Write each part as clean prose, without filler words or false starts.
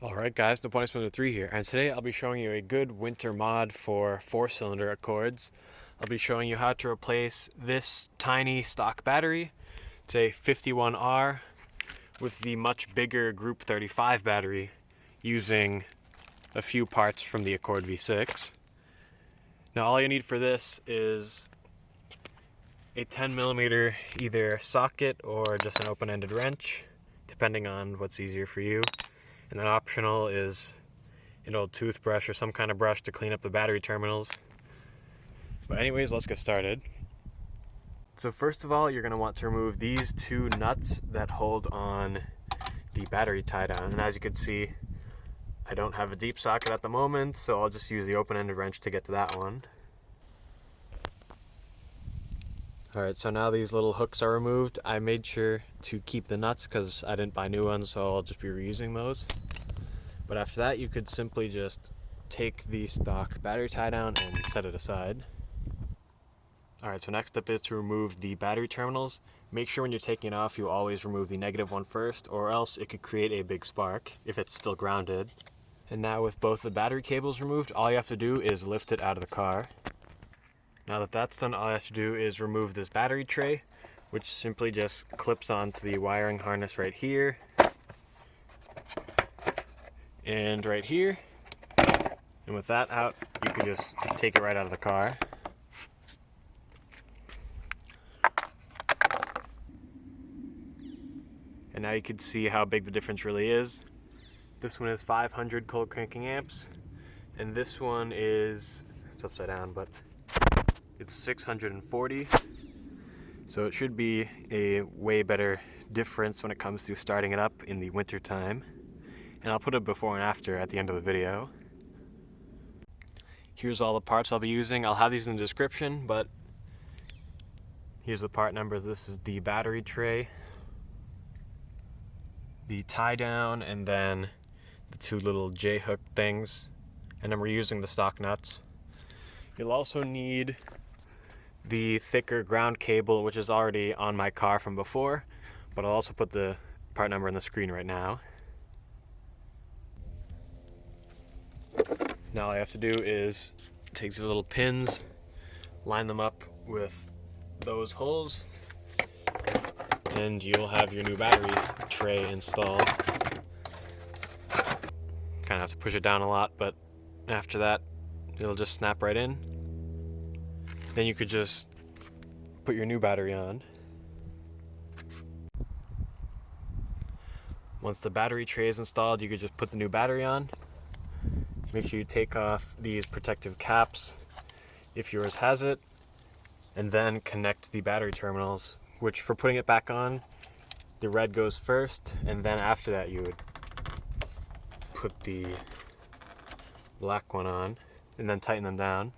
Alright guys, No Point Splinter 3 here, and today I'll be showing you a good winter mod for 4-cylinder Accords. I'll be showing you how to replace this tiny stock battery. It's a 51R with the much bigger Group 35 battery using a few parts from the Accord V6. Now all you need for this is a 10mm either socket or just an open-ended wrench, depending on what's easier for you. And then optional is an old toothbrush or some kind of brush to clean up the battery terminals. But anyways, let's get started. So first of all, you're going to want to remove these two nuts that hold on the battery tie down. And as you can see, I don't have a deep socket at the moment, so I'll just use the open-ended wrench to get to that one. Alright, so now these little hooks are removed. I made sure to keep the nuts because I didn't buy new ones, so I'll just be reusing those. But after that, you could simply just take the stock battery tie down and set it aside. Alright, so next step is to remove the battery terminals. Make sure when you're taking it off, you always remove the negative one first, or else it could create a big spark if it's still grounded. And now with both the battery cables removed, all you have to do is lift it out of the car. Now that that's done, all you have to do is remove this battery tray, which simply just clips onto the wiring harness right here and right here. And with that out, you can just take it right out of the car. And now you can see how big the difference really is. This one is 500 cold cranking amps, and this one is, it's upside down, but it's 640. So it should be a way better difference when it comes to starting it up in the winter time. And I'll put a before and after at the end of the video. Here's all the parts I'll be using. I'll have these in the description, but here's the part numbers. This is the battery tray, the tie down, and then the two little J-hook things. And I'm reusing the stock nuts. You'll also need the thicker ground cable, which is already on my car from before, but I'll also put the part number on the screen right now. Now all I have to do is take these little pins, line them up with those holes, and you'll have your new battery tray installed. Kind of have to push it down a lot, but after that it'll just snap right in. Then you could just put your new battery on. Once the battery tray is installed, you could just put the new battery on. Make sure you take off these protective caps if yours has it, and then connect the battery terminals, which for putting it back on, the red goes first, and then after that you would put the black one on, and then tighten them down.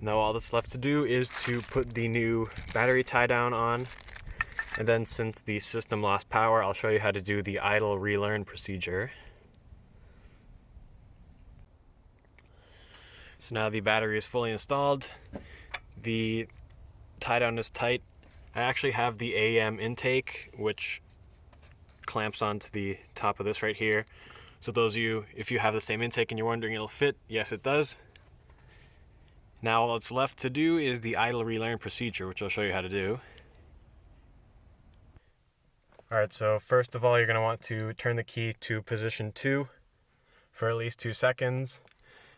Now all that's left to do is to put the new battery tie down on, and then since the system lost power, I'll show you how to do the idle relearn procedure. So now the battery is fully installed, the tie down is tight. I actually have the AM intake, which clamps onto the top of this right here. So those of you, if you have the same intake and you're wondering it'll fit, yes it does. Now all that's left to do is the idle relearn procedure, which I'll show you how to do. Alright, so first of all, you're going to want to turn the key to position 2 for at least 2 seconds.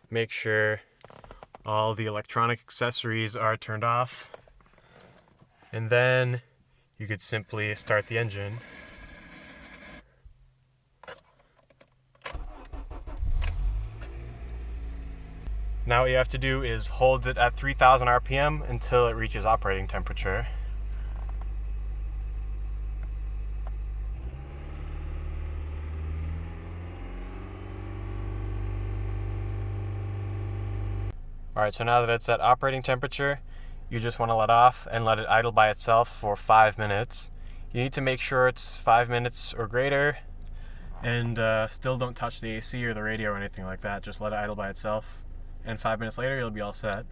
Make sure all the electronic accessories are turned off. And then you could simply start the engine. Now what you have to do is hold it at 3000 RPM until it reaches operating temperature. Alright, so now that it's at operating temperature, you just want to let off and let it idle by itself for 5 minutes. You need to make sure it's 5 minutes or greater, and still don't touch the AC or the radio or anything like that. Just let it idle by itself, and 5 minutes later you'll be all set.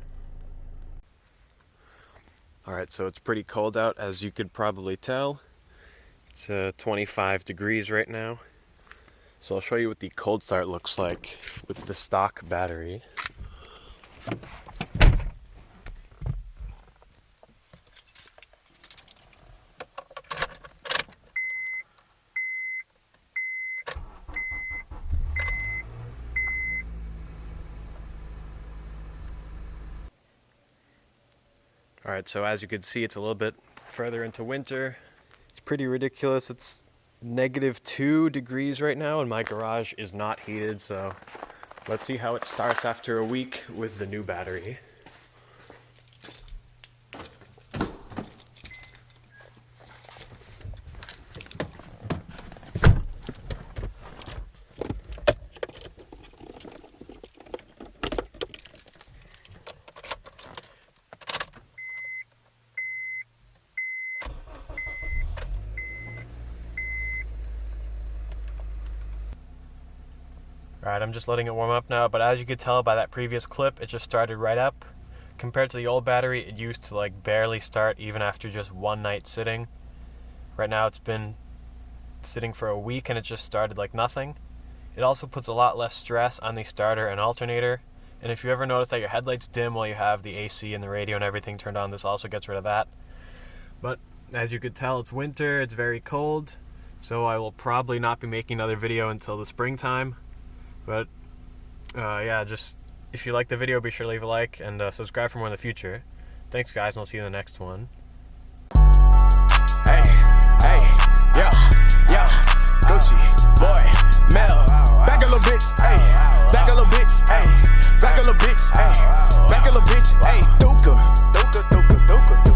Alright, so it's pretty cold out, as you could probably tell. It's 25 degrees right now. So I'll show you what the cold start looks like with the stock battery. Alright, so as you can see, it's a little bit further into winter. It's pretty ridiculous. It's -2 degrees right now and my garage is not heated, so let's see how it starts after a week with the new battery. Alright, I'm just letting it warm up now, but as you could tell by that previous clip, it just started right up. Compared to the old battery, it used to like barely start even after just one night sitting. Right now it's been sitting for a week and it just started like nothing. It also puts a lot less stress on the starter and alternator. And if you ever notice that your headlights dim while you have the AC and the radio and everything turned on, this also gets rid of that. But as you could tell, it's winter, it's very cold, so I will probably not be making another video until the springtime. But yeah, just if you like the video, be sure to leave a like and subscribe for more in the future. Thanks guys, and I'll see you in the next one. Hey, hey, yeah, yeah, Gucci, boy, Mel, back a little bitch, hey, back a little bitch, hey, back a little bitch, hey, back a little bitch, hey, Duka, Duka, Duka, Duka.